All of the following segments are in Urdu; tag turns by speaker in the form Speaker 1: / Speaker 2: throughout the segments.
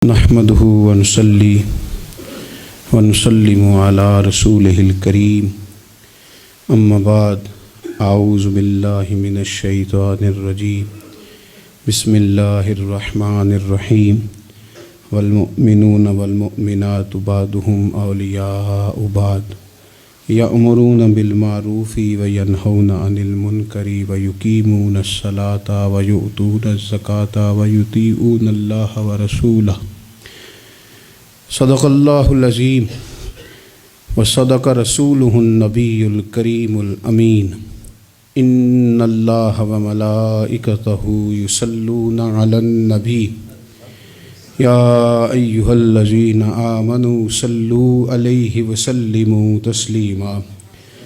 Speaker 1: نحمده ونصلي ونسلم على رسوله الكريم اما بعد اعوذ باللہ من الشیطان الرجیم بسم اللہ الرحمن الرحیم والمؤمنون والمؤمنات بعضهم اولیاء بعض یأمرون بالمعروف وینہون عن المنکر ویقیمون الصلاة ویؤتون الزکاة ویطیعون اللہ ورسولہ صدق اللہ العظیم وصدق رسولہ النبی الکریم الامین ان اللہ وملائکتہ یصلون علی النبی یا ایہا الذین آمنوا صلوا علیہ وسلموا تسلیما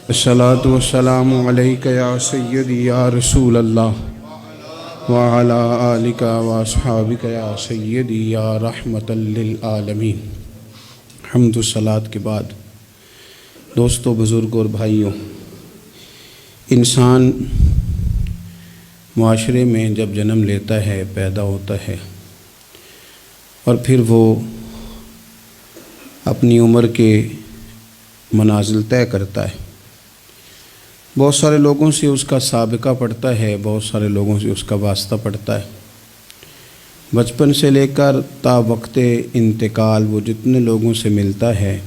Speaker 1: الصلاۃ والسلام علیک یا سیدی یا رسول اللہ وعلی آلک واصحابک یا سیدی یا رحمۃ للعالمین۔ حمد و صلاۃ کے بعد دوستو، بزرگوں اور بھائیوں، انسان معاشرے میں جب جنم لیتا ہے، پیدا ہوتا ہے اور پھر وہ اپنی عمر کے منازل طے کرتا ہے، بہت سارے لوگوں سے اس کا سابقہ پڑتا ہے، بہت سارے لوگوں سے اس کا واسطہ پڑتا ہے۔ بچپن سے لے کر تا وقت انتقال وہ جتنے لوگوں سے ملتا ہے،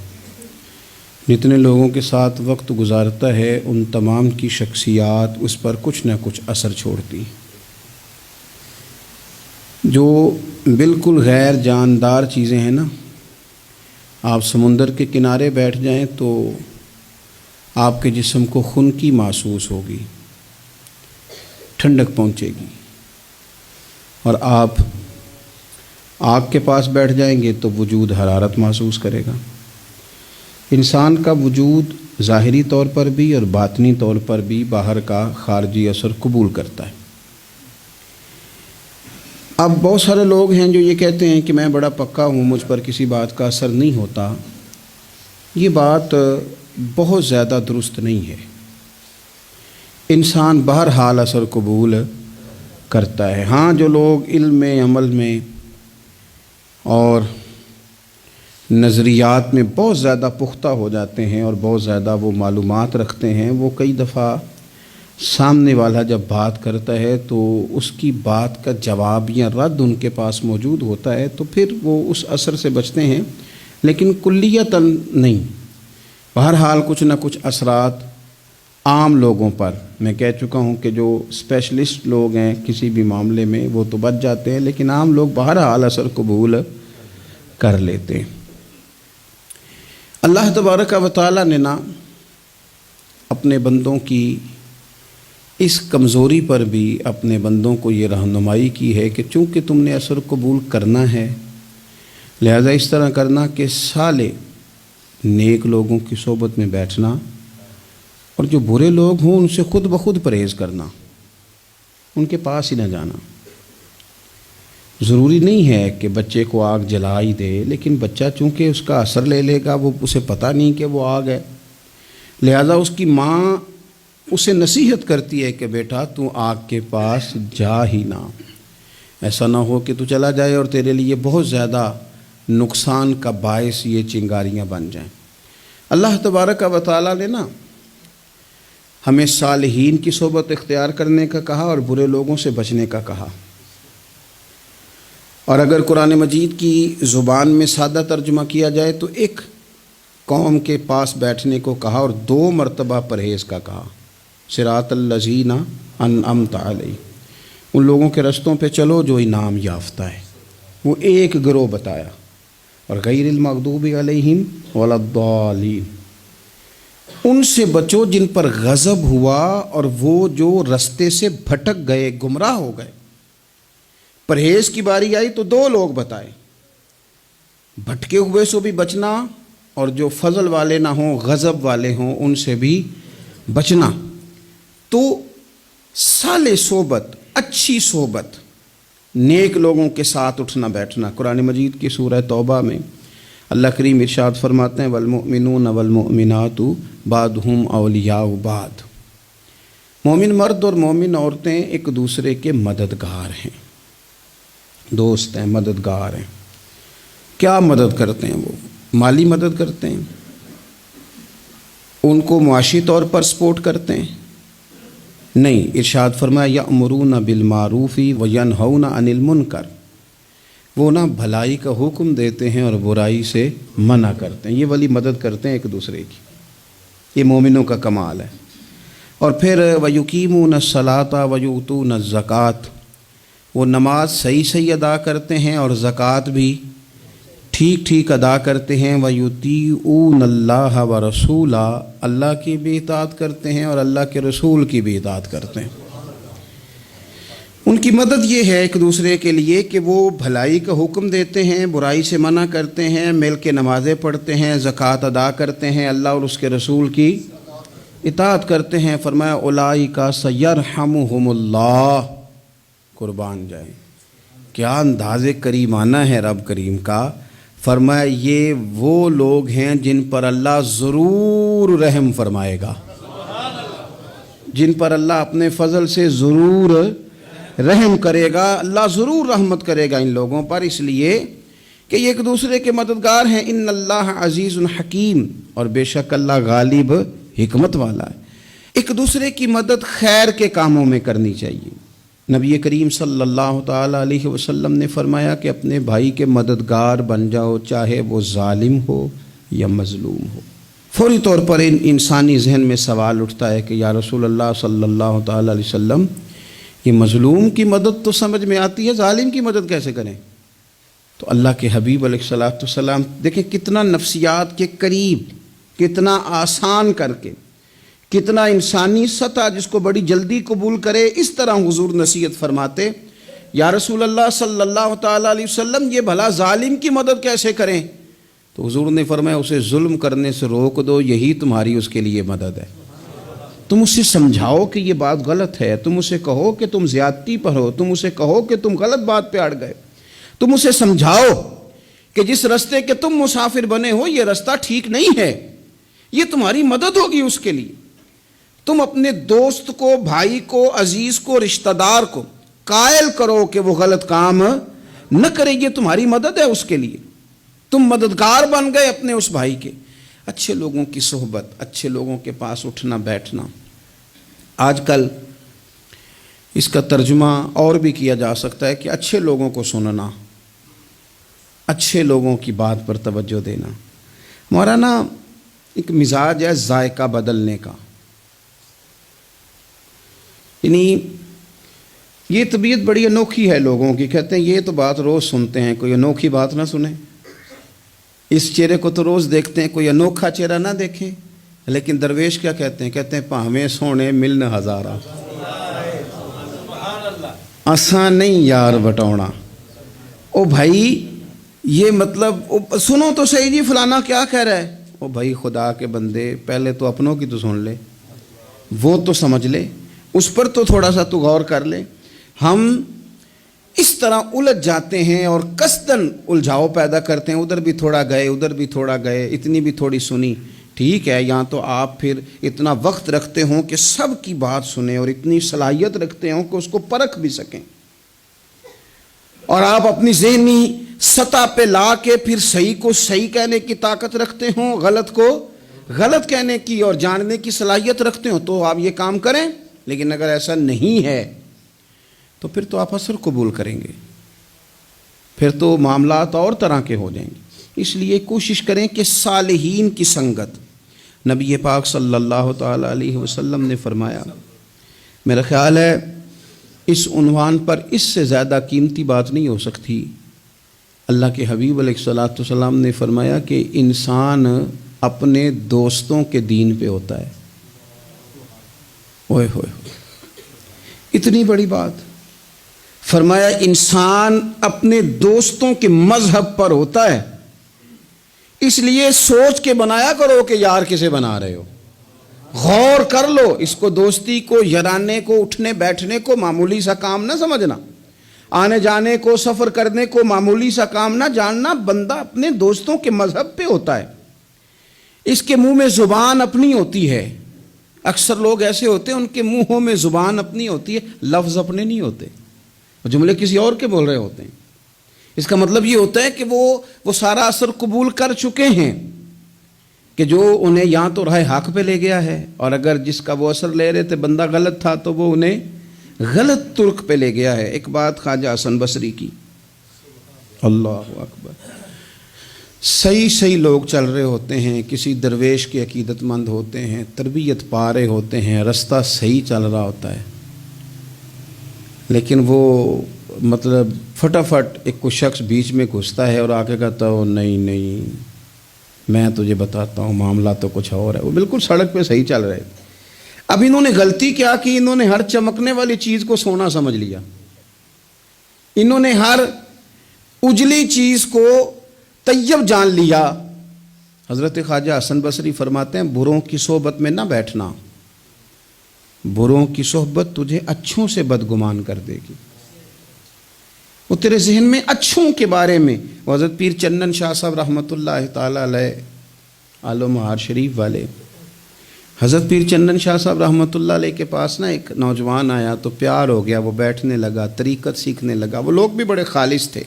Speaker 1: جتنے لوگوں کے ساتھ وقت گزارتا ہے، ان تمام کی شخصیات اس پر کچھ نہ کچھ اثر چھوڑتی۔ جو بالکل غیر جاندار چیزیں ہیں نا، آپ سمندر کے کنارے بیٹھ جائیں تو آپ کے جسم کو خنکی محسوس ہوگی، ٹھنڈک پہنچے گی، اور آپ آگ کے پاس بیٹھ جائیں گے تو وجود حرارت محسوس کرے گا۔ انسان کا وجود ظاہری طور پر بھی اور باطنی طور پر بھی باہر کا خارجی اثر قبول کرتا ہے۔ اب بہت سارے لوگ ہیں جو یہ کہتے ہیں کہ میں بڑا پکا ہوں، مجھ پر کسی بات کا اثر نہیں ہوتا۔ یہ بات بہت زیادہ درست نہیں ہے۔ انسان بہرحال اثر قبول کرتا ہے۔ ہاں، جو لوگ علم میں، عمل میں اور نظریات میں بہت زیادہ پختہ ہو جاتے ہیں اور بہت زیادہ وہ معلومات رکھتے ہیں، وہ کئی دفعہ سامنے والا جب بات کرتا ہے تو اس کی بات کا جواب یا رد ان کے پاس موجود ہوتا ہے، تو پھر وہ اس اثر سے بچتے ہیں، لیکن کلیتاً نہیں۔ بہرحال کچھ نہ کچھ اثرات عام لوگوں پر، میں کہہ چکا ہوں کہ جو اسپیشلسٹ لوگ ہیں کسی بھی معاملے میں وہ تو بچ جاتے ہیں، لیکن عام لوگ بہرحال اثر قبول کر لیتے ہیں۔ اللہ تبارک و تعالیٰ نے نا اپنے بندوں کی اس کمزوری پر بھی اپنے بندوں کو یہ رہنمائی کی ہے کہ چونکہ تم نے اثر قبول کرنا ہے، لہذا اس طرح کرنا کہ سالے نیک لوگوں کی صحبت میں بیٹھنا، اور جو برے لوگ ہوں ان سے خود بخود پرہیز کرنا، ان کے پاس ہی نہ جانا۔ ضروری نہیں ہے کہ بچے کو آگ جلا ہی دے، لیکن بچہ چونکہ اس کا اثر لے لے گا، وہ اسے پتہ نہیں کہ وہ آگ ہے، لہذا اس کی ماں اسے نصیحت کرتی ہے کہ بیٹا تو آگ کے پاس جا ہی نہ، ایسا نہ ہو کہ تو چلا جائے اور تیرے لیے بہت زیادہ نقصان کا باعث یہ چنگاریاں بن جائیں۔ اللہ تبارک و تعالیٰ نے نا ہمیں صالحین کی صحبت اختیار کرنے کا کہا اور برے لوگوں سے بچنے کا کہا، اور اگر قرآن مجید کی زبان میں سادہ ترجمہ کیا جائے تو ایک قوم کے پاس بیٹھنے کو کہا اور 2 مرتبہ پرہیز کا کہا۔ صراط الذین انعمت علیہم، ان لوگوں کے رستوں پہ چلو جو انعام یافتہ ہے، وہ ایک گروہ بتایا، اور غیر المغضوب علیہم ولا الضالین، ان سے بچو جن پر غضب ہوا اور وہ جو رستے سے بھٹک گئے، گمراہ ہو گئے۔ پرہیز کی باری آئی تو 2 لوگ بتائے، بھٹکے ہوئے سے بھی بچنا اور جو فضل والے نہ ہوں، غضب والے ہوں، ان سے بھی بچنا۔ تو صالح صحبت، اچھی صحبت، نیک لوگوں کے ساتھ اٹھنا بیٹھنا۔ قرآن مجید کی سورہ توبہ میں اللہ کریم ارشاد فرماتے ہیں والمؤمنون والمؤمنات بعضهم اولیاء بعض، مومن مرد اور مومن عورتیں ایک دوسرے کے مددگار ہیں، دوست ہیں، مددگار ہیں۔ کیا مدد کرتے ہیں؟ وہ مالی مدد کرتے ہیں، ان کو معاشی طور پر سپورٹ کرتے ہیں؟ نہیں، ارشاد فرمایا یأمرون بالمعروف وینہون عن المنکر، وہ نا بھلائی کا حکم دیتے ہیں اور برائی سے منع کرتے ہیں، یہ والی مدد کرتے ہیں ایک دوسرے کی، یہ مومنوں کا کمال ہے۔ اور پھر وَيُقِيمُونَ الصَّلَاةَ وَيُؤْتُونَ الزَّكَاةَ، وہ نماز صحیح ادا کرتے ہیں اور زکوٰۃ بھی ٹھیک ٹھیک ادا کرتے ہیں۔ وَيُطِيعُونَ اللَّهَ وَرَسُولَهُ، اللہ کی بھی اطاعت کرتے ہیں اور اللہ کے رسول کی بھی اطاعت کرتے ہیں۔ ان کی مدد یہ ہے ایک دوسرے کے لیے کہ وہ بھلائی کا حکم دیتے ہیں، برائی سے منع کرتے ہیں، مل کے نمازیں پڑھتے ہیں، زکوٰۃ ادا کرتے ہیں، اللہ اور اس کے رسول کی اطاعت کرتے ہیں۔ فرمایا اولئک سیرحمہم اللہ، قربان جائیں، کیا انداز کریمانہ ہے رب کریم کا۔ فرمایا یہ وہ لوگ ہیں جن پر اللہ ضرور رحم فرمائے گا، جن پر اللہ اپنے فضل سے ضرور رحم کرے گا، اللہ ضرور رحمت کرے گا ان لوگوں پر، اس لیے کہ یہ ایک دوسرے کے مددگار ہیں۔ ان اللہ عزیز حکیم، اور بے شک اللہ غالب حکمت والا ہے۔ ایک دوسرے کی مدد خیر کے کاموں میں کرنی چاہیے۔ نبی کریم صلی اللہ تعالیٰ علیہ وسلم نے فرمایا کہ اپنے بھائی کے مددگار بن جاؤ، چاہے وہ ظالم ہو یا مظلوم ہو۔ فوری طور پر انسانی ذہن میں سوال اٹھتا ہے کہ یا رسول اللہ صلی اللہ تعالیٰ علیہ وسلم، یہ مظلوم کی مدد تو سمجھ میں آتی ہے، ظالم کی مدد کیسے کریں؟ تو اللہ کے حبیب علیہ الصلوۃ والسلام دیکھیں کتنا نفسیات کے قریب، کتنا آسان کر کے، کتنا انسانی سطح جس کو بڑی جلدی قبول کرے، اس طرح حضور نصیحت فرماتے، یا رسول اللہ صلی اللہ تعالیٰ علیہ وسلم یہ بھلا ظالم کی مدد کیسے کریں؟ تو حضور نے فرمایا اسے ظلم کرنے سے روک دو، یہی تمہاری اس کے لیے مدد ہے۔ تم اسے سمجھاؤ کہ یہ بات غلط ہے، تم اسے کہو کہ تم زیادتی پر ہو، تم اسے کہو کہ تم غلط بات پہ اڑ گئے، تم اسے سمجھاؤ کہ جس رستے کے تم مسافر بنے ہو یہ رستہ ٹھیک نہیں ہے، یہ تمہاری مدد ہوگی اس کے لیے۔ تم اپنے دوست کو، بھائی کو، عزیز کو، رشتہ دار کو قائل کرو کہ وہ غلط کام نہ کرے، یہ تمہاری مدد ہے اس کے لیے۔ تم مددگار بن گئے اپنے اس بھائی کے۔ اچھے لوگوں کی صحبت، اچھے لوگوں کے پاس اٹھنا بیٹھنا، آج کل اس کا ترجمہ اور بھی کیا جا سکتا ہے کہ اچھے لوگوں کو سننا، اچھے لوگوں کی بات پر توجہ دینا۔ ہمارا نا ایک مزاج ہے ذائقہ بدلنے کا، یعنی یہ طبیعت بڑی انوکھی ہے لوگوں کی، کہتے ہیں یہ تو بات روز سنتے ہیں، کوئی انوکھی بات نہ سنیں، اس چہرے کو تو روز دیکھتے ہیں، کوئی انوکھا چہرہ نہ دیکھیں۔ لیکن درویش کیا کہتے ہیں؟ کہتے ہیں پاہویں سونے ملن ہزارہ، آسان نہیں یار بٹونا۔ او بھائی یہ مطلب سنو تو صحیح جی فلانا کیا کہہ رہا ہے۔ او بھائی خدا کے بندے پہلے تو اپنوں کی تو سن لے، وہ تو سمجھ لے، اس پر تو تھوڑا سا تو غور کر لے۔ ہم اس طرح الجھ جاتے ہیں اور قصداً الجھاؤ پیدا کرتے ہیں، ادھر بھی تھوڑا گئے، ادھر بھی تھوڑا گئے، اتنی بھی تھوڑی سنی، ٹھیک ہے، یہاں تو آپ پھر اتنا وقت رکھتے ہوں کہ سب کی بات سنیں اور اتنی صلاحیت رکھتے ہوں کہ اس کو پرکھ بھی سکیں، اور آپ اپنی ذہنی سطح پہ لا کے پھر صحیح کو صحیح کہنے کی طاقت رکھتے ہوں، غلط کو غلط کہنے کی اور جاننے کی صلاحیت رکھتے ہوں، تو آپ یہ کام کریں۔ لیکن اگر ایسا نہیں ہے تو پھر تو آپ اثر قبول کریں گے، پھر تو معاملات اور طرح کے ہو جائیں گے۔ اس لیے کوشش کریں کہ صالحین کی سنگت، نبی پاک صلی اللہ تعالیٰ علیہ وسلم نے فرمایا، میرا خیال ہے اس عنوان پر اس سے زیادہ قیمتی بات نہیں ہو سکتی۔ اللہ کے حبیب علیہ الصلوۃ والسلام نے فرمایا کہ انسان اپنے دوستوں کے دین پہ ہوتا ہے۔ اوئے ہوئے اتنی بڑی بات، فرمایا انسان اپنے دوستوں کے مذہب پر ہوتا ہے، اس لیے سوچ کے بنایا کرو کہ یار کسے بنا رہے ہو، غور کر لو، اس کو دوستی کو، یارانے کو، اٹھنے بیٹھنے کو معمولی سا کام نہ سمجھنا، آنے جانے کو، سفر کرنے کو معمولی سا کام نہ جاننا۔ بندہ اپنے دوستوں کے مذہب پہ ہوتا ہے، اس کے منہ میں زبان اپنی ہوتی ہے۔ اکثر لوگ ایسے ہوتے ہیں ان کے منہوں میں زبان اپنی ہوتی ہے، لفظ اپنے نہیں ہوتے، جملے کسی اور کے بول رہے ہوتے ہیں۔ اس کا مطلب یہ ہوتا ہے کہ وہ سارا اثر قبول کر چکے ہیں کہ جو انہیں یا تو راہ حق پہ لے گیا ہے، اور اگر جس کا وہ اثر لے رہے تھے بندہ غلط تھا تو وہ انہیں غلط ترک پہ لے گیا ہے۔ ایک بات خواجہ حسن بصری کی، اللہ اکبر، صحیح لوگ چل رہے ہوتے ہیں، کسی درویش کے عقیدت مند ہوتے ہیں، تربیت پا رہے ہوتے ہیں، رستہ صحیح چل رہا ہوتا ہے، لیکن وہ مطلب فٹافٹ ایک کوئی شخص بیچ میں گھستا ہے اور آ کے کہتا ہو نہیں میں تجھے بتاتا ہوں معاملہ تو کچھ اور ہے۔ وہ بالکل سڑک پہ صحیح چل رہے تھے، اب انہوں نے غلطی کیا کہ انہوں نے ہر چمکنے والی چیز کو سونا سمجھ لیا، انہوں نے ہر اجلی چیز کو طیب جان لیا۔ حضرت خواجہ حسن بصری فرماتے ہیں بروں کی صحبت میں نہ بیٹھنا، بروں کی صحبت تجھے اچھوں سے بدگمان کر دے گی، وہ تیرے ذہن میں اچھوں کے بارے میں۔ حضرت پیر چنن شاہ صاحب رحمۃ اللہ تعالیٰ علیہ آل و مہار شریف والے، حضرت پیر چنن شاہ صاحب رحمۃ اللہ علیہ کے پاس نا ایک نوجوان آیا تو پیار ہو گیا، وہ بیٹھنے لگا، طریقت سیکھنے لگا۔ وہ لوگ بھی بڑے خالص تھے،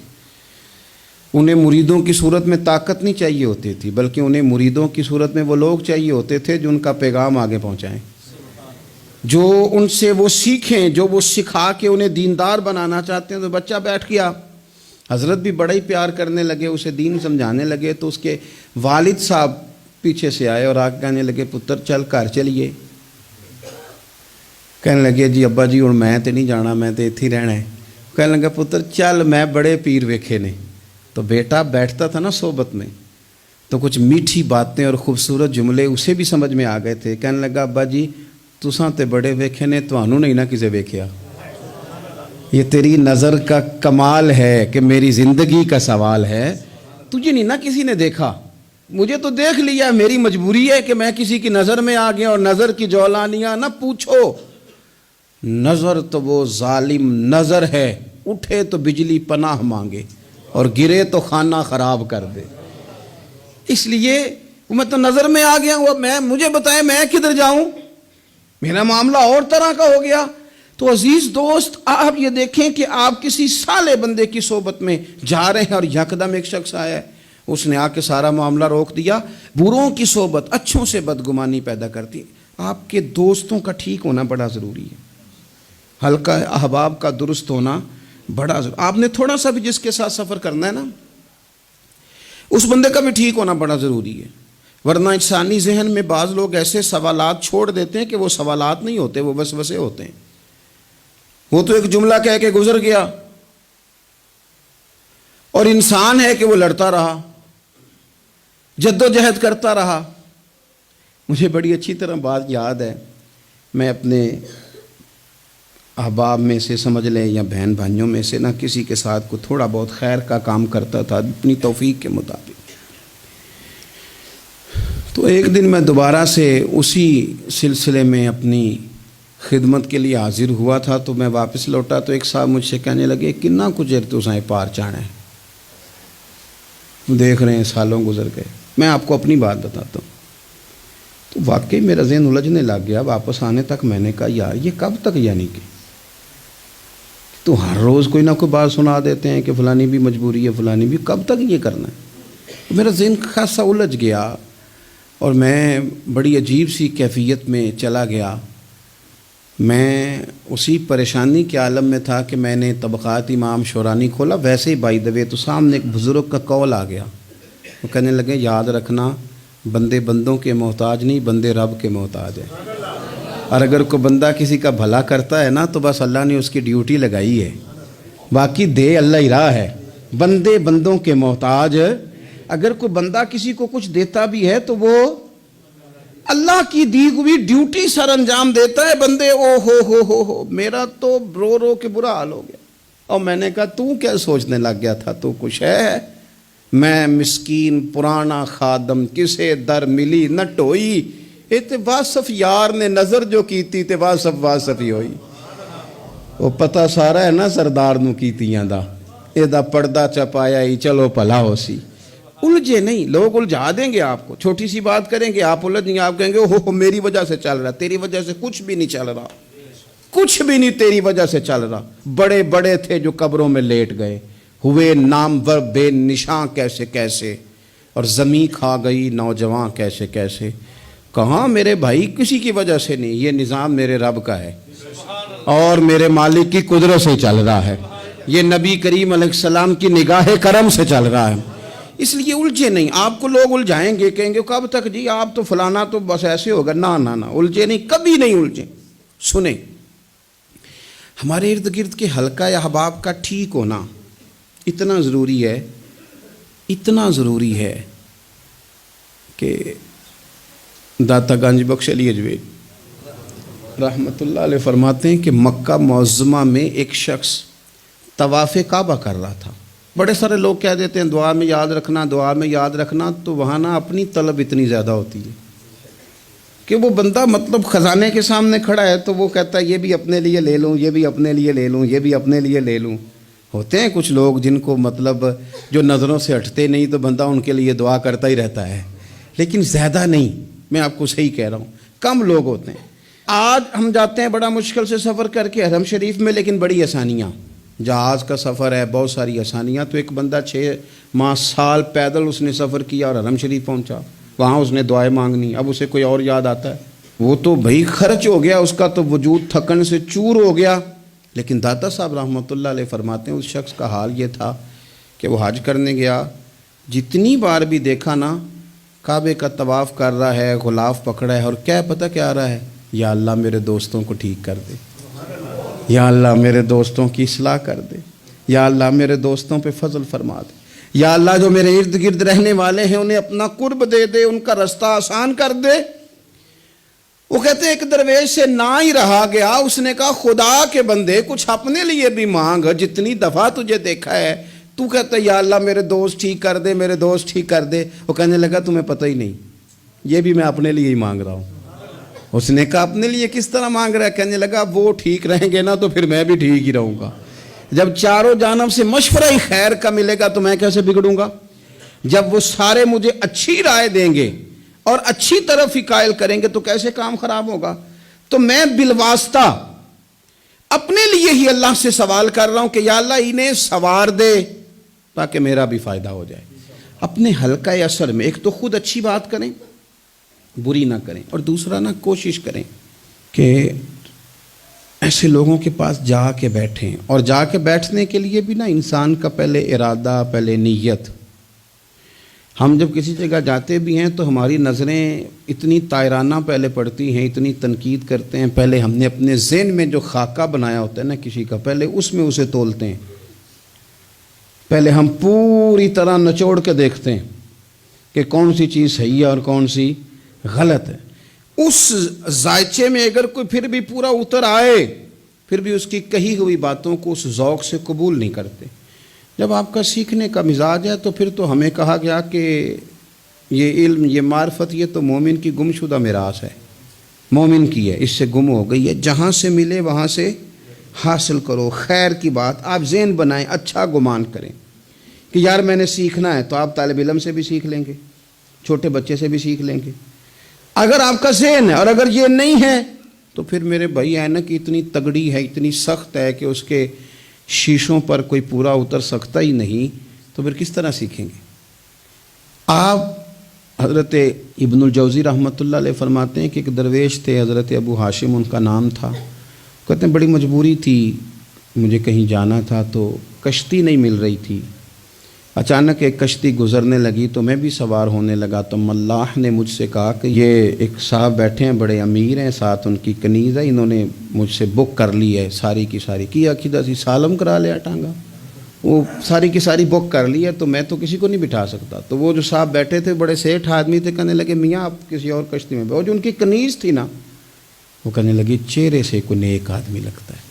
Speaker 1: انہیں مریدوں کی صورت میں طاقت نہیں چاہیے ہوتی تھی، بلکہ انہیں مریدوں کی صورت میں وہ لوگ چاہیے ہوتے تھے جو ان کا پیغام آگے پہنچائیں، جو ان سے وہ سیکھیں، جو وہ سکھا کے انہیں دیندار بنانا چاہتے ہیں۔ تو بچہ بیٹھ گیا، حضرت بھی بڑا ہی پیار کرنے لگے، اسے دین سمجھانے لگے۔ تو اس کے والد صاحب پیچھے سے آئے اور آگے کہنے لگے پتر چل گھر چلیے۔ کہنے لگے جی ابا جی اور میں تے نہیں جانا، میں تے اتھی رہنا ہے۔ کہنے لگا پتر چل میں بڑے پیر ویکھے نے۔ تو بیٹا بیٹھتا تھا نا صحبت میں تو کچھ میٹھی باتیں اور خوبصورت جملے اسے بھی سمجھ میں آ گئے تھے۔ کہنے لگا ابا جی تساں تے بڑے ویکھے نے، تانوں نہیں نہ کسے ویکھیا، یہ تیری نظر کا کمال ہے کہ میری زندگی کا سوال ہے، تجھے نہیں نہ کسی نے دیکھا، مجھے تو دیکھ لیا، میری مجبوری ہے کہ میں کسی کی نظر میں آ گیا، اور نظر کی جولانیاں نہ پوچھو، نظر تو وہ ظالم نظر ہے، اٹھے تو بجلی پناہ مانگے اور گرے تو خانہ خراب کر دے۔ اس لیے میں تو نظر میں آ گیا ہوں، اب مجھے بتائیں میں کدھر جاؤں، میرا معاملہ اور طرح کا ہو گیا۔ تو عزیز دوست آپ یہ دیکھیں کہ آپ کسی صالح بندے کی صحبت میں جا رہے ہیں اور یکدم ایک شخص آیا ہے، اس نے آ کے سارا معاملہ روک دیا۔ بروں کی صحبت اچھوں سے بدگمانی پیدا کرتی ہے۔ آپ کے دوستوں کا ٹھیک ہونا بڑا ضروری ہے، حلقہ احباب کا درست ہونا بڑا ضروری۔ آپ نے تھوڑا سا بھی جس کے ساتھ سفر کرنا ہے نا، اس بندے کا بھی ٹھیک ہونا بڑا ضروری ہے، ورنہ انسانی ذہن میں بعض لوگ ایسے سوالات چھوڑ دیتے ہیں کہ وہ سوالات نہیں ہوتے، وہ وسوسے ہوتے ہیں۔ وہ تو ایک جملہ کہہ کے گزر گیا، اور انسان ہے کہ وہ لڑتا رہا، جد و جہد کرتا رہا۔ مجھے بڑی اچھی طرح بات یاد ہے، میں اپنے احباب میں سے سمجھ لیں یا بہن بھائیوں میں سے نہ کسی کے ساتھ کو تھوڑا بہت خیر کا کام کرتا تھا اپنی توفیق کے مطابق۔ تو ایک دن میں دوبارہ سے اسی سلسلے میں اپنی خدمت کے لیے حاضر ہوا تھا، تو میں واپس لوٹا تو ایک صاحب مجھ سے کہنے لگے کنا کچھ تو سائیں پار چانا ہے، دیکھ رہے ہیں سالوں گزر گئے۔ میں آپ کو اپنی بات بتاتا ہوں، تو واقعی میرا ذہن الجھنے لگ گیا۔ واپس آنے تک میں نے کہا یار یہ کب تک، یعنی کہ تو ہر روز کوئی نہ کوئی بات سنا دیتے ہیں کہ فلانی بھی مجبوری ہے، فلانی بھی، کب تک یہ کرنا ہے؟ میرا ذہن خاصا الجھ گیا اور میں بڑی عجیب سی کیفیت میں چلا گیا۔ میں اسی پریشانی کے عالم میں تھا کہ میں نے طبقات امام شورانی کھولا، ویسے ہی بائی دوے تو سامنے ایک بزرگ کا قول آ گیا، وہ کہنے لگے یاد رکھنا بندے بندوں کے محتاج نہیں، بندے رب کے محتاج ہیں، اور اگر کوئی بندہ کسی کا بھلا کرتا ہے نا تو بس اللہ نے اس کی ڈیوٹی لگائی ہے، باقی دے اللہ ہی راہ ہے، بندے بندوں کے محتاج۔ اگر کوئی بندہ کسی کو کچھ دیتا بھی ہے تو وہ اللہ کی دی ہوئی ڈیوٹی سر انجام دیتا ہے، بندے او ہو میرا تو رو رو کے برا حال ہو گیا۔ اور میں نے کہا تو کیا سوچنے لگ گیا تھا، تو کچھ ہے، میں مسکین پرانا خادم کسے در ملی نہ ٹوئی، تے واصف یار نے نظر جو کیتی تے واصف ہی ہوئی۔ وہ پتہ سارا ہے نا سردار نو کیتیاں دا، اے دا پردہ چپایا ہی چلو بھلا ہو سی۔ الجھے نہیں، لوگ الجھا دیں گے آپ کو، چھوٹی سی بات کریں گے آپ الجھ جائیں گے، آپ کہیں گے ہو میری وجہ سے چل رہا، تیری وجہ سے کچھ بھی نہیں چل رہا، کچھ بھی نہیں تیری وجہ سے چل رہا۔ بڑے بڑے تھے جو قبروں میں لیٹ گئے، ہوئے نامور بے نشاں کیسے کیسے، اور زمیں کھا گئی نوجوان کیسے کیسے۔ کہاں میرے بھائی کسی کی وجہ سے نہیں، یہ نظام میرے رب کا ہے اور میرے مالک کی قدرت سے چل رہا ہے، یہ نبی کریم علیہ السلام کی نگاہ کرم سے چل رہا ہے۔ اس لیے الجھے نہیں، آپ کو لوگ الجھائیں گے، کہیں گے کب تک جی آپ تو فلانا تو بس ایسے ہوگا، نہ الجھے نہیں، کبھی نہیں الجھے۔ سنیں، ہمارے ارد گرد کے حلقہ یا احباب کا ٹھیک ہونا اتنا ضروری ہے، اتنا ضروری ہے کہ داتا گنج بخش علی اجویل رحمۃ اللہ علیہ فرماتے ہیں کہ مکہ معظمہ میں ایک شخص طواف کعبہ کر رہا تھا۔ بڑے سارے لوگ کہہ دیتے ہیں دعا میں یاد رکھنا، دعا میں یاد رکھنا، تو وہاں نا اپنی طلب اتنی زیادہ ہوتی ہے کہ وہ بندہ مطلب خزانے کے سامنے کھڑا ہے تو وہ کہتا ہے یہ بھی اپنے لیے لے لوں، یہ بھی اپنے لیے لے لوں، یہ بھی اپنے لیے لے لوں۔ ہوتے ہیں کچھ لوگ جن کو مطلب جو نظروں سے ہٹتے نہیں تو بندہ ان کے لیے دعا کرتا ہی رہتا ہے، لیکن زیادہ نہیں، میں آپ کو صحیح کہہ رہا ہوں، کم لوگ ہوتے ہیں۔ آج ہم جاتے ہیں بڑا مشکل سے سفر کر کے حرم شریف میں، لیکن بڑی آسانیاں، جہاز کا سفر ہے، بہت ساری آسانیاں۔ تو ایک بندہ 6 ماہ سال پیدل اس نے سفر کیا اور حرم شریف پہنچا، وہاں اس نے دعائیں مانگنی، اب اسے کوئی اور یاد آتا ہے، وہ تو بھائی خرچ ہو گیا، اس کا تو وجود تھکن سے چور ہو گیا۔ لیکن داتا صاحب رحمۃ اللہ علیہ فرماتے ہیں اس شخص کا حال یہ تھا کہ وہ حج کرنے گیا، جتنی بار بھی دیکھا نا کعبے کا طواف کر رہا ہے، غلاف پکڑا ہے، اور کیا پتہ کیا آ رہا ہے، یا اللہ میرے دوستوں کو ٹھیک کر دے، یا اللہ میرے دوستوں کی اصلاح کر دے، یا اللہ میرے دوستوں پہ فضل فرما دے، یا اللہ جو میرے ارد گرد رہنے والے ہیں انہیں اپنا قرب دے دے، ان کا رستہ آسان کر دے۔ وہ کہتے ہیں ایک درویش سے نہ ہی رہا گیا، اس نے کہا خدا کے بندے کچھ اپنے لیے بھی مانگ، جتنی دفعہ تجھے دیکھا ہے تو کہتا ہے یا اللہ میرے دوست ٹھیک کر دے، میرے دوست ٹھیک کر دے۔ وہ کہنے لگا تمہیں پتہ ہی نہیں، یہ بھی میں اپنے لیے ہی مانگ رہا ہوں۔ اس نے کہا اپنے لیے کس طرح مانگ رہا ہے؟ کہنے لگا وہ ٹھیک رہیں گے نا تو پھر میں بھی ٹھیک ہی رہوں گا، جب چاروں جانب سے مشورہ ہی خیر کا ملے گا تو میں کیسے بگڑوں گا؟ جب وہ سارے مجھے اچھی رائے دیں گے اور اچھی طرف ہی قائل کریں گے تو کیسے کام خراب ہوگا؟ تو میں بالواسطہ اپنے لیے ہی اللہ سے سوال کر رہا ہوں کہ یا اللہ انہیں سوار دے تاکہ میرا بھی فائدہ ہو جائے۔ اپنے حلقہ اثر میں ایک تو خود اچھی بات کریں، بری نہ کریں، اور دوسرا نہ کوشش کریں کہ ایسے لوگوں کے پاس جا کے بیٹھیں، اور جا کے بیٹھنے کے لیے بھی نا انسان کا پہلے ارادہ، پہلے نیت۔ ہم جب کسی جگہ جاتے بھی ہیں تو ہماری نظریں اتنی طائرانہ پہلے پڑتی ہیں، اتنی تنقید کرتے ہیں، پہلے ہم نے اپنے ذہن میں جو خاکہ بنایا ہوتا ہے نا کسی کا، پہلے اس میں اسے تولتے ہیں، پہلے ہم پوری طرح نچوڑ کے دیکھتے ہیں کہ کون سی چیز صحیح ہے اور کون سی غلط ہے۔ اس ذائچے میں اگر کوئی پھر بھی پورا اتر آئے، پھر بھی اس کی کہی ہوئی باتوں کو اس ذوق سے قبول نہیں کرتے۔ جب آپ کا سیکھنے کا مزاج ہے تو پھر تو ہمیں کہا گیا کہ یہ علم، یہ معرفت، یہ تو مومن کی گمشدہ میراث ہے، مومن کی ہے، اس سے گم ہو گئی ہے، جہاں سے ملے وہاں سے حاصل کرو۔ خیر کی بات آپ ذہن بنائیں، اچھا گمان کریں کہ یار میں نے سیکھنا ہے، تو آپ طالب علم سے بھی سیکھ لیں گے، چھوٹے بچے سے بھی سیکھ لیں گے۔ اگر آپ کا ذہن ہے اور اگر یہ نہیں ہے تو پھر میرے بھائی اینک اتنی تگڑی ہے، اتنی سخت ہے کہ اس کے شیشوں پر کوئی پورا اتر سکتا ہی نہیں، تو پھر کس طرح سیکھیں گے؟ آپ حضرت ابن الجوزی رحمۃ اللہ علیہ فرماتے ہیں کہ ایک درویش تھے، حضرت ابو ہاشم ان کا نام تھا، کہتے ہیں بڑی مجبوری تھی، مجھے کہیں جانا تھا تو کشتی نہیں مل رہی تھی، اچانک ایک کشتی گزرنے لگی تو میں بھی سوار ہونے لگا، تو ملاح نے مجھ سے کہا کہ یہ ایک صاحب بیٹھے ہیں، بڑے امیر ہیں، ساتھ ان کی کنیز ہے، انہوں نے مجھ سے بک کر لی ہے ساری کی ساری، کی عقیدہ سی سالم کرا لیا ٹانگا، وہ ساری کی ساری بک کر لی ہے، تو میں تو کسی کو نہیں بٹھا سکتا۔ تو وہ جو صاحب بیٹھے تھے بڑے سیٹھ آدمی تھے، کہنے لگے میاں آپ کسی اور کشتی میں، وہ جو ان کی کنیز تھی نا، وہ کہنے لگی چہرے سے کوئی نیک آدمی لگتا ہے،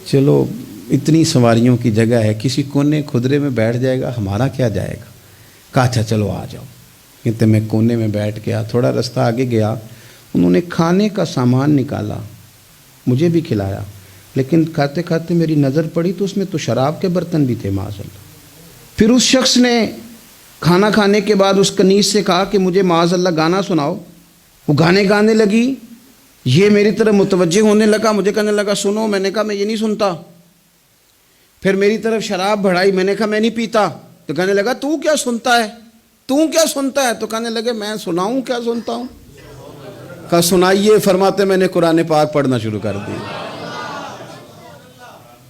Speaker 1: چلو اتنی سواریوں کی جگہ ہے، کسی کونے کھدرے میں بیٹھ جائے گا، ہمارا کیا جائے گا؟ کہا اچھا چلو آ جاؤ۔ کہتے میں کونے میں بیٹھ گیا، تھوڑا رستہ آگے گیا، انہوں نے کھانے کا سامان نکالا، مجھے بھی کھلایا، لیکن کھاتے کھاتے میری نظر پڑی تو اس میں تو شراب کے برتن بھی تھے معاذ اللہ۔ پھر اس شخص نے کھانا کھانے کے بعد اس کنیز سے کہا کہ مجھے معاذ اللہ گانا سناؤ، وہ گانے گانے لگی، یہ میری طرف متوجہ ہونے لگا، مجھے کہنے لگا سنو، میں نے کہا میں یہ نہیں سنتا۔ پھر میری طرف شراب بڑھائی، میں نے کہا میں نہیں پیتا، تو کہنے لگا تو کیا سنتا ہے، تو کیا سنتا ہے؟ تو کہنے لگے میں سناؤں کیا سنتا ہوں؟ کہا سنائیے، فرماتے میں نے قرآن پاک پڑھنا شروع کر دیا۔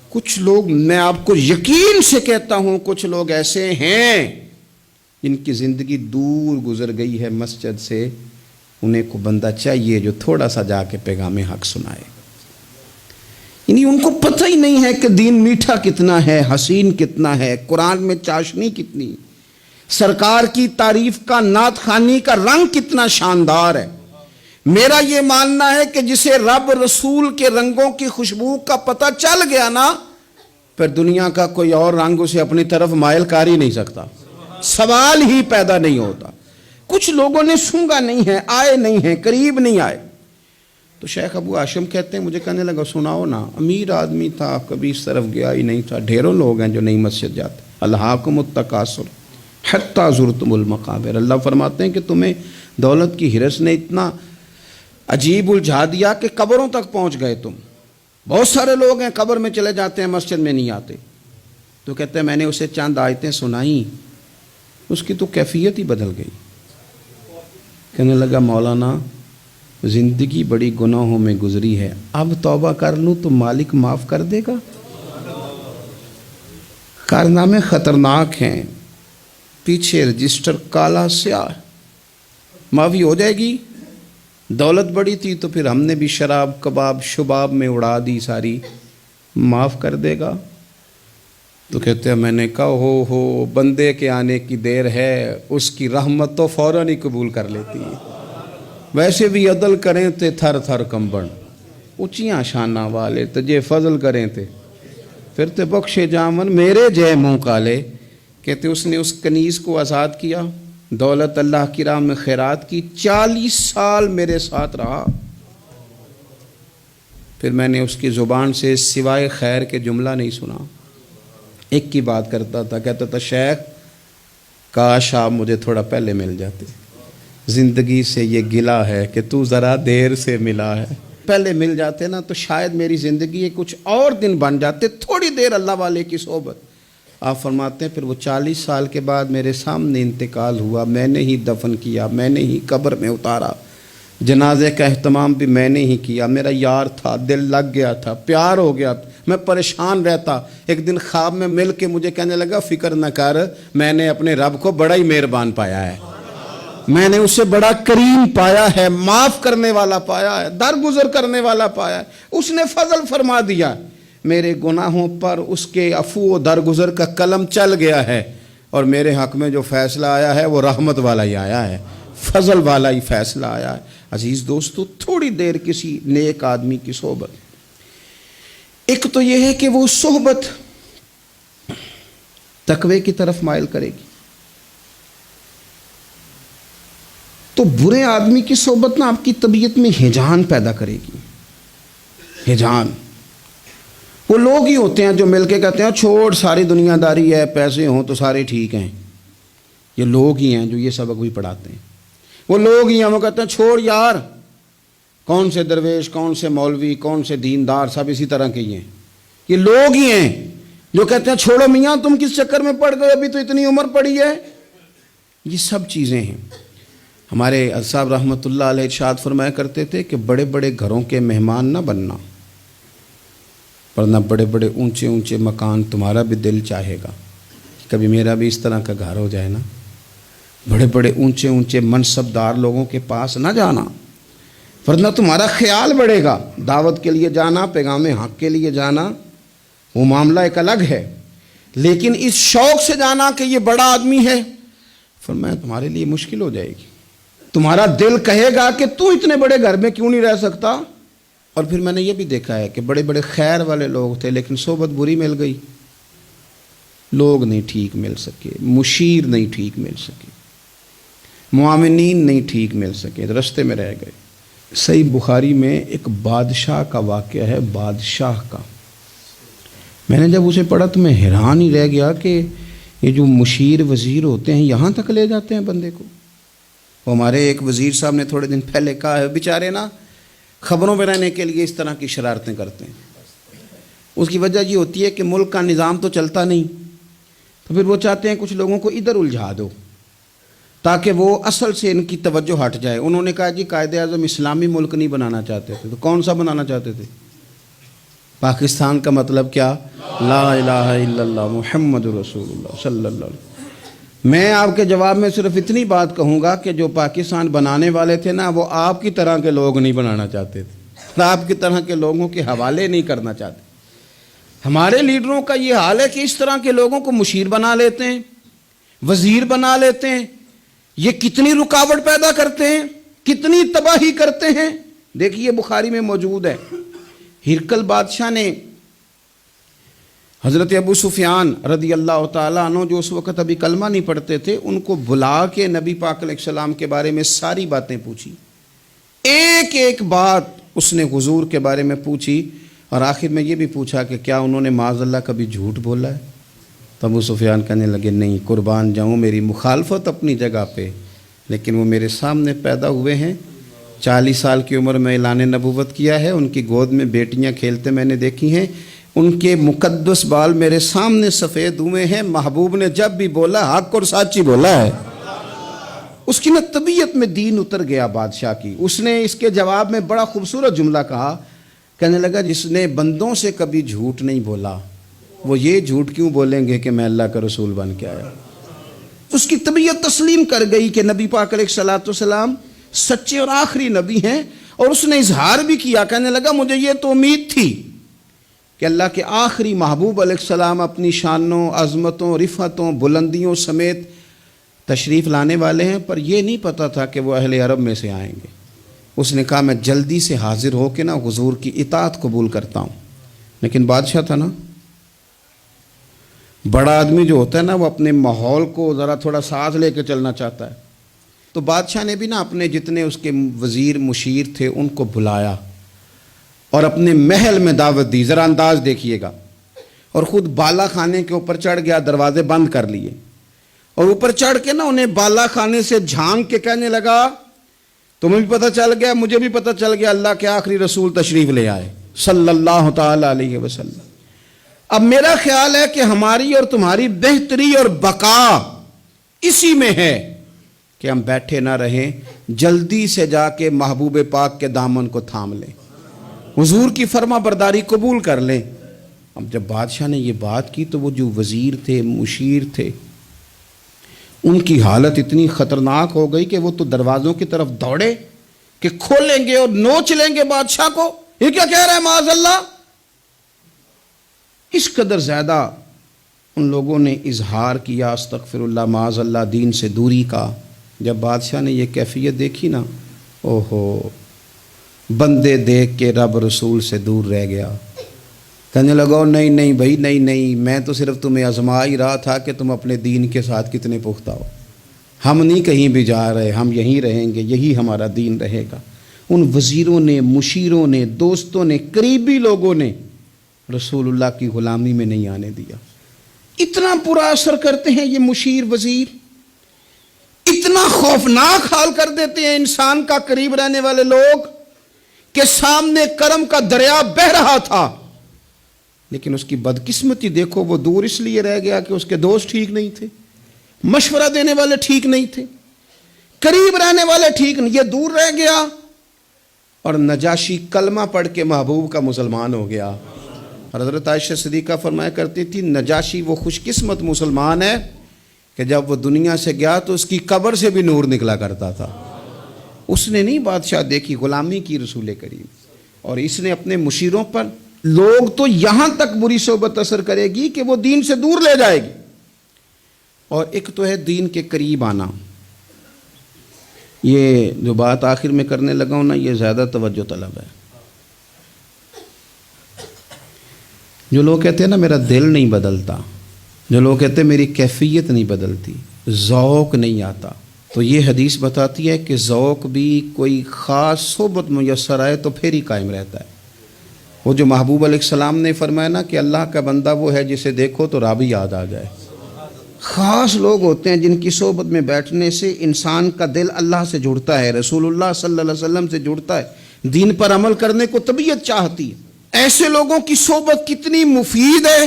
Speaker 1: کچھ لوگ، میں آپ کو یقین سے کہتا ہوں، کچھ لوگ ایسے ہیں جن کی زندگی دور گزر گئی ہے مسجد سے، انہیں کو بندہ چاہیے جو تھوڑا سا جا کے پیغام حق سنائے۔ یعنی ان کو پتہ ہی نہیں ہے کہ دین میٹھا کتنا ہے، حسین کتنا ہے، قرآن میں چاشنی کتنی، سرکار کی تعریف کا، نعت خوانی کا رنگ کتنا شاندار ہے۔ میرا یہ ماننا ہے کہ جسے رب رسول کے رنگوں کی خوشبو کا پتہ چل گیا نا، پھر دنیا کا کوئی اور رنگ اسے اپنی طرف مائل کر ہی نہیں سکتا، سوال ہی پیدا نہیں ہوتا۔ کچھ لوگوں نے سونگا نہیں ہے، آئے نہیں ہیں، قریب نہیں آئے۔ تو شیخ ابو ہاشم کہتے ہیں، مجھے کہنے لگا سناؤ نا، امیر آدمی تھا، کبھی اس طرف گیا ہی نہیں تھا، ڈھیروں لوگ ہیں جو نئی مسجد جاتے، الہاکم التکاثر حتی زرتم المقابر۔ اللہ فرماتے ہیں کہ تمہیں دولت کی ہرس نے اتنا عجیب الجھا دیا کہ قبروں تک پہنچ گئے تم۔ بہت سارے لوگ ہیں قبر میں چلے جاتے ہیں، مسجد میں نہیں آتے۔ تو کہتے ہیں میں نے اسے چند آیتیں سنائیں، اس کی تو کیفیت ہی بدل گئی۔ کہنے لگا مولانا زندگی بڑی گناہوں میں گزری ہے، اب توبہ کر لوں تو مالک معاف کر دے گا؟ کارنامے خطرناک ہیں، پیچھے رجسٹر کالا سیاہ، معافی ہو جائے گی۔ دولت بڑی تھی تو پھر ہم نے بھی شراب کباب شباب میں اڑا دی ساری، معاف کر دے گا؟ تو کہتے ہیں میں نے کہا ہو بندے کے آنے کی دیر ہے، اس کی رحمت تو فوراً ہی قبول کر لیتی ہے۔ ویسے بھی عدل کریں تے تھر تھر کمبن، اونچیاں شانہ والے تجھے فضل کریں تے پھر تے بخشے جامن میرے جے منہ کالے۔ کہتے اس نے اس کنیز کو آزاد کیا، دولت اللہ کی راہ میں خیرات کی، 40 سال میرے ساتھ رہا۔ پھر میں نے اس کی زبان سے سوائے خیر کے جملہ نہیں سنا، ایک کی بات کرتا تھا، کہتا تھا شیخ کاش آپ مجھے تھوڑا پہلے مل جاتے، زندگی سے یہ گلہ ہے کہ تو ذرا دیر سے ملا ہے، پہلے مل جاتے نا تو شاید میری زندگی کچھ اور دن بن جاتے، تھوڑی دیر اللہ والے کی صحبت۔ آپ فرماتے ہیں پھر وہ 40 سال کے بعد میرے سامنے انتقال ہوا، میں نے ہی دفن کیا، میں نے ہی قبر میں اتارا، جنازے کا اہتمام بھی میں نے ہی کیا۔ میرا یار تھا، دل لگ گیا تھا، پیار ہو گیا تھا، میں پریشان رہتا۔ ایک دن خواب میں مل کے مجھے کہنے لگا فکر نہ کر، میں نے اپنے رب کو بڑا ہی مہربان پایا ہے، میں نے اسے بڑا کریم پایا ہے، معاف کرنے والا پایا ہے، درگزر کرنے والا پایا ہے۔ اس نے فضل فرما دیا، میرے گناہوں پر اس کے عفو و درگزر کا قلم چل گیا ہے، اور میرے حق میں جو فیصلہ آیا ہے وہ رحمت والا ہی آیا ہے، فضل والا ہی فیصلہ آیا ہے۔ عزیز دوستو، تھوڑی دیر کسی نیک آدمی کی صحبت، ایک تو یہ ہے کہ وہ صحبت تقوی کی طرف مائل کرے گی، تو برے آدمی کی صحبت نا آپ کی طبیعت میں ہیجان پیدا کرے گی، ہیجان۔ وہ لوگ ہی ہوتے ہیں جو مل کے کہتے ہیں چھوڑ ساری دنیا داری ہے، پیسے ہوں تو سارے ٹھیک ہیں۔ یہ لوگ ہی ہیں جو یہ سبق بھی پڑھاتے ہیں، وہ لوگ ہی ہیں وہ کہتے ہیں چھوڑ یار، کون سے درویش، کون سے مولوی، کون سے دیندار، سب اسی طرح کے ہی ہیں۔ یہ لوگ ہی ہیں جو کہتے ہیں چھوڑو میاں تم کس چکر میں پڑ گئے، ابھی تو اتنی عمر پڑی ہے۔ یہ سب چیزیں ہیں۔ ہمارے صاحب رحمۃ اللہ علیہ ارشاد فرمایا کرتے تھے کہ بڑے بڑے گھروں کے مہمان نہ بننا، ورنہ بڑے بڑے اونچے اونچے مکان تمہارا بھی دل چاہے گا، کبھی میرا بھی اس طرح کا گھر ہو جائے نا۔ بڑے بڑے اونچے اونچے منصب دار لوگوں کے پاس نہ جانا، ورنہ تمہارا خیال بڑھے گا۔ دعوت کے لیے جانا، پیغام حق کے لیے جانا، وہ معاملہ ایک الگ ہے، لیکن اس شوق سے جانا کہ یہ بڑا آدمی ہے، فرمایا تمہارے لیے مشکل ہو جائے گی۔ تمہارا دل کہے گا کہ تو اتنے بڑے گھر میں کیوں نہیں رہ سکتا۔ اور پھر میں نے یہ بھی دیکھا ہے کہ بڑے بڑے خیر والے لوگ تھے لیکن صحبت بری مل گئی، لوگ نہیں ٹھیک مل سکے، مشیر نہیں ٹھیک مل سکے، معاونین نہیں ٹھیک مل سکے، رستے میں رہ گئے۔ صحیح بخاری میں ایک بادشاہ کا واقعہ ہے، بادشاہ کا۔ میں نے جب اسے پڑھا تو میں حیران ہی رہ گیا کہ یہ جو مشیر وزیر ہوتے ہیں یہاں تک لے جاتے ہیں بندے کو۔ وہ ہمارے ایک وزیر صاحب نے تھوڑے دن پہلے کہا ہے، بیچارے نا خبروں میں رہنے کے لیے اس طرح کی شرارتیں کرتے ہیں۔ اس کی وجہ یہ ہوتی ہے کہ ملک کا نظام تو چلتا نہیں، تو پھر وہ چاہتے ہیں کچھ لوگوں کو ادھر الجھا دو تاکہ وہ اصل سے ان کی توجہ ہٹ جائے۔ انہوں نے کہا جی قائد اعظم اسلامی ملک نہیں بنانا چاہتے تھے، تو کون سا بنانا چاہتے تھے؟ پاکستان کا مطلب کیا؟ لا الہ الا اللہ محمد رسول اللہ صلی اللہ علیہ وسلم۔ میں آپ کے جواب میں صرف اتنی بات کہوں گا کہ جو پاکستان بنانے والے تھے نا، وہ آپ کی طرح کے لوگ نہیں بنانا چاہتے تھے، آپ کی طرح کے لوگوں کے حوالے نہیں کرنا چاہتے۔ ہمارے لیڈروں کا یہ حال ہے کہ اس طرح کے لوگوں کو مشیر بنا لیتے ہیں، وزیر بنا لیتے ہیں۔ یہ کتنی رکاوٹ پیدا کرتے ہیں، کتنی تباہی کرتے ہیں۔ دیکھیے بخاری میں موجود ہے، ہرقل بادشاہ نے حضرت ابو سفیان رضی اللہ تعالیٰ عنہ، جو اس وقت ابھی کلمہ نہیں پڑھتے تھے، ان کو بلا کے نبی پاک علیہ السلام کے بارے میں ساری باتیں پوچھی، ایک ایک بات اس نے حضور کے بارے میں پوچھی، اور آخر میں یہ بھی پوچھا کہ کیا انہوں نے معاذ اللہ کبھی جھوٹ بولا ہے؟ تو ابو سفیان کہنے لگے نہیں، قربان جاؤں، میری مخالفت اپنی جگہ پہ، لیکن وہ میرے سامنے پیدا ہوئے ہیں، 40 سال کی عمر میں اعلان نبوت کیا ہے، ان کی گود میں بیٹیاں کھیلتے میں نے دیکھی ہیں، ان کے مقدس بال میرے سامنے سفید ہوئے ہیں، محبوب نے جب بھی بولا حق اور سچی بولا ہے۔ اس کی نا طبیعت میں دین اتر گیا بادشاہ کی۔ اس نے اس کے جواب میں بڑا خوبصورت جملہ کہا، کہنے لگا جس نے بندوں سے کبھی جھوٹ نہیں بولا، وہ یہ جھوٹ کیوں بولیں گے کہ میں اللہ کا رسول بن کے آیا۔ اس کی طبیعت تسلیم کر گئی کہ نبی پاک علیہ الصلوۃ والسلام سچے اور آخری نبی ہیں، اور اس نے اظہار بھی کیا، کہنے لگا مجھے یہ تو امید تھی کہ اللہ کے آخری محبوب علیہ السلام اپنی شانوں، عظمتوں، رفعتوں، بلندیوں سمیت تشریف لانے والے ہیں، پر یہ نہیں پتہ تھا کہ وہ اہل عرب میں سے آئیں گے۔ اس نے کہا میں جلدی سے حاضر ہو کے نا حضور کی اطاعت قبول کرتا ہوں۔ لیکن بادشاہ تھا نا، بڑا آدمی جو ہوتا ہے نا، وہ اپنے ماحول کو ذرا تھوڑا ساتھ لے کے چلنا چاہتا ہے۔ تو بادشاہ نے بھی نا اپنے جتنے اس کے وزیر مشیر تھے ان کو بلایا اور اپنے محل میں دعوت دی۔ ذرا انداز دیکھیے گا، اور خود بالا خانے کے اوپر چڑھ گیا، دروازے بند کر لیے، اور اوپر چڑھ کے نا انہیں بالا خانے سے جھانک کے کہنے لگا تمہیں بھی پتہ چل گیا، مجھے بھی پتہ چل گیا، اللہ کے آخری رسول تشریف لے آئے صلی اللہ تعالی علیہ وسلم۔ اب میرا خیال ہے کہ ہماری اور تمہاری بہتری اور بقا اسی میں ہے کہ ہم بیٹھے نہ رہیں، جلدی سے جا کے محبوب پاک کے دامن کو تھام لیں، حضور کی فرما برداری قبول کر لیں۔ اب جب بادشاہ نے یہ بات کی تو وہ جو وزیر تھے، مشیر تھے، ان کی حالت اتنی خطرناک ہو گئی کہ وہ تو دروازوں کی طرف دوڑے کہ کھولیں گے اور نوچ لیں گے بادشاہ کو، یہ کیا کہہ رہا ہے معاذ اللہ۔ اس قدر زیادہ ان لوگوں نے اظہار کیا استغفر اللہ معاذ اللہ دین سے دوری کا۔ جب بادشاہ نے یہ کیفیت دیکھی نا، اوہو، بندے دیکھ کے رب رسول سے دور رہ گیا، کہنے لگا نہیں نہیں بھائی، نہیں، میں تو صرف تمہیں آزما ہی رہا تھا کہ تم اپنے دین کے ساتھ کتنے پختہ ہو، ہم نہیں کہیں بھی جا رہے، ہم یہیں رہیں گے، یہی ہمارا دین رہے گا۔ ان وزیروں نے، مشیروں نے، دوستوں نے، قریبی لوگوں نے رسول اللہ کی غلامی میں نہیں آنے دیا۔ اتنا برا اثر کرتے ہیں یہ مشیر وزیر، اتنا خوفناک حال کر دیتے ہیں انسان کا قریب رہنے والے لوگ کہ سامنے کرم کا دریا بہہ رہا تھا، لیکن اس کی بدقسمتی دیکھو، وہ دور اس لیے رہ گیا کہ اس کے دوست ٹھیک نہیں تھے، مشورہ دینے والے ٹھیک نہیں تھے، قریب رہنے والے ٹھیک نہیں، یہ دور رہ گیا، اور نجاشی کلمہ پڑھ کے محبوب کا مسلمان ہو گیا۔ اور حضرت عائشہ صدیقہ فرمایا کرتی تھی نجاشی وہ خوش قسمت مسلمان ہے کہ جب وہ دنیا سے گیا تو اس کی قبر سے بھی نور نکلا کرتا تھا۔ اس نے نہیں بادشاہ دیکھی، غلامی کی رسول کریم، اور اس نے اپنے مشیروں پر لوگ تو یہاں تک بری صحبت اثر کرے گی کہ وہ دین سے دور لے جائے گی۔ اور ایک تو ہے دین کے قریب آنا، یہ جو بات آخر میں کرنے لگا ہوں نا، یہ زیادہ توجہ طلب ہے۔ جو لوگ کہتے ہیں نا میرا دل نہیں بدلتا، جو لوگ کہتے ہیں میری کیفیت نہیں بدلتی، ذوق نہیں آتا، تو یہ حدیث بتاتی ہے کہ ذوق بھی کوئی خاص صحبت میسر آئے تو پھر ہی قائم رہتا ہے۔ وہ جو محبوب علیہ السلام نے فرمایا نا کہ اللہ کا بندہ وہ ہے جسے دیکھو تو رابی یاد آ جائے۔ خاص لوگ ہوتے ہیں جن کی صحبت میں بیٹھنے سے انسان کا دل اللہ سے جڑتا ہے، رسول اللہ صلی اللہ علیہ وسلم سے جڑتا ہے، دین پر عمل کرنے کو طبیعت چاہتی ہے۔ ایسے لوگوں کی صحبت کتنی مفید ہے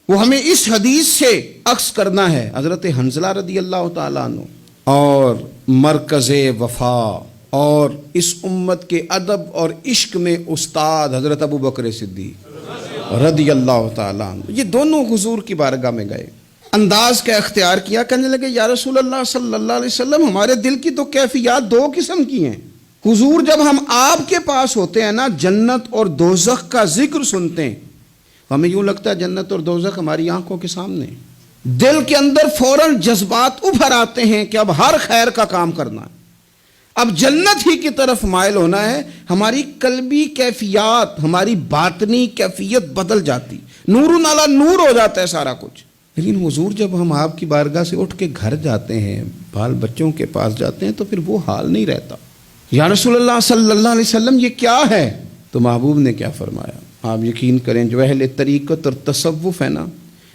Speaker 1: وہ ہمیں اس حدیث سے عکس کرنا ہے۔ حضرت حنظلہ رضی اللہ تعالیٰ عنہ اور مرکز وفا اور اس امت کے ادب اور عشق میں استاد حضرت ابو بکر صدیق رضی اللہ تعالیٰ عنہ، یہ دونوں حضور کی بارگاہ میں گئے، انداز کا اختیار کیا، کہنے لگے یا رسول اللہ صلی اللہ علیہ وسلم، ہمارے دل کی تو کیفیات دو قسم کی ہیں۔ حضور جب ہم آپ کے پاس ہوتے ہیں نا، جنت اور دوزخ کا ذکر سنتے ہیں، ہمیں یوں لگتا ہے جنت اور دوزخ ہماری آنکھوں کے سامنے، دل کے اندر فوراً جذبات ابھر آتے ہیں کہ اب ہر خیر کا کام کرنا ہے، اب جنت ہی کی طرف مائل ہونا ہے۔ ہماری قلبی کیفیات، ہماری باطنی کیفیت بدل جاتی، نور علی نور ہو جاتا ہے سارا کچھ۔ لیکن حضور جب ہم آپ کی بارگاہ سے اٹھ کے گھر جاتے ہیں، بال بچوں کے پاس جاتے ہیں، تو پھر وہ حال نہیں رہتا۔ یا رسول اللہ صلی اللہ علیہ وسلم یہ کیا ہے؟ تو محبوب نے کیا فرمایا؟ آپ یقین کریں جو اہل طریقت اور تصوف ہے نا،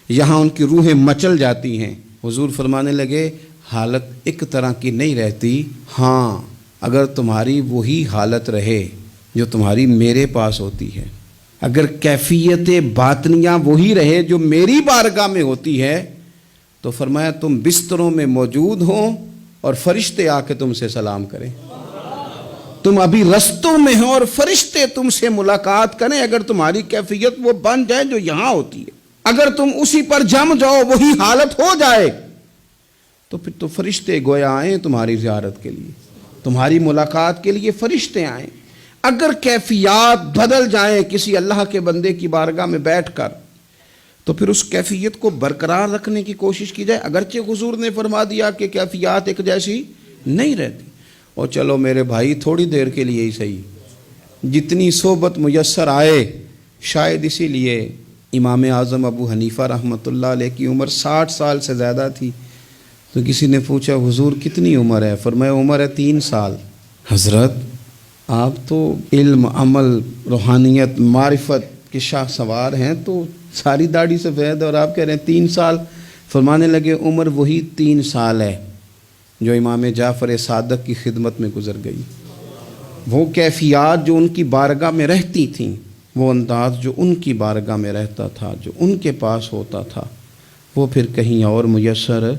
Speaker 1: یہاں ان کی روحیں مچل جاتی ہیں۔ حضور فرمانے لگے حالت ایک طرح کی نہیں رہتی، ہاں اگر تمہاری وہی حالت رہے جو تمہاری میرے پاس ہوتی ہے، اگر کیفیت باطنیہ وہی رہے جو میری بارگاہ میں ہوتی ہے، تو فرمایا تم بستروں میں موجود ہوں اور فرشتے آ کے تم سے سلام کریں، تم ابھی رستوں میں ہو اور فرشتے تم سے ملاقات کریں، اگر تمہاری کیفیت وہ بن جائے جو یہاں ہوتی ہے، اگر تم اسی پر جم جاؤ وہی حالت ہو جائے، تو پھر تو فرشتے گویا آئیں تمہاری زیارت کے لیے، تمہاری ملاقات کے لیے فرشتے آئیں۔ اگر کیفیات بدل جائیں کسی اللہ کے بندے کی بارگاہ میں بیٹھ کر، تو پھر اس کیفیت کو برقرار رکھنے کی کوشش کی جائے، اگرچہ حضور نے فرما دیا کہ کیفیات ایک جیسی نہیں رہتی۔ اور چلو میرے بھائی تھوڑی دیر کے لیے ہی صحیح، جتنی صحبت میسر آئے، شاید اسی لیے امام اعظم ابو حنیفہ رحمۃ اللہ علیہ کی عمر 60 سال سے زیادہ تھی، تو کسی نے پوچھا حضور کتنی عمر ہے؟ فرمایا عمر ہے 3 سال۔ حضرت آپ تو علم، عمل، روحانیت، معرفت کے شاہ سوار ہیں، تو ساری داڑھی سفید اور آپ کہہ رہے ہیں 3 سال۔ فرمانے لگے عمر وہی 3 سال ہے جو امام جعفر صادق کی خدمت میں گزر گئی۔ وہ کیفیات جو ان کی بارگاہ میں رہتی تھیں، وہ انداز جو ان کی بارگاہ میں رہتا تھا، جو ان کے پاس ہوتا تھا، وہ پھر کہیں اور میسر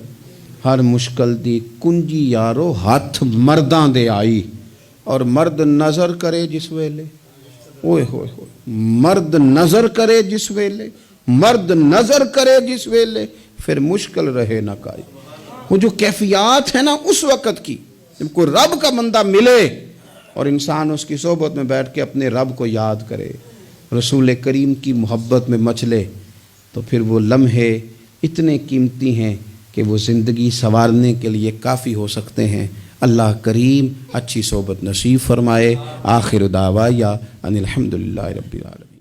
Speaker 1: ہر مشکل دی کنجی یارو ہاتھ مرداں دے آئی، اور مرد نظر کرے جس ویلے، اوئے ہوئے ہوئے، مرد نظر کرے جس ویلے، مرد نظر کرے جس ویلے، پھر مشکل رہے نہ کائی۔ وہ جو کیفیات ہے نا اس وقت کی، جب کوئی رب کا بندہ ملے اور انسان اس کی صحبت میں بیٹھ کے اپنے رب کو یاد کرے، رسول کریم کی محبت میں مچلے، تو پھر وہ لمحے اتنے قیمتی ہیں کہ وہ زندگی سنوارنے کے لیے کافی ہو سکتے ہیں۔ اللہ کریم اچھی صحبت نصیب فرمائے۔ آخر دعوایا ان الحمدللہ رب العالمین۔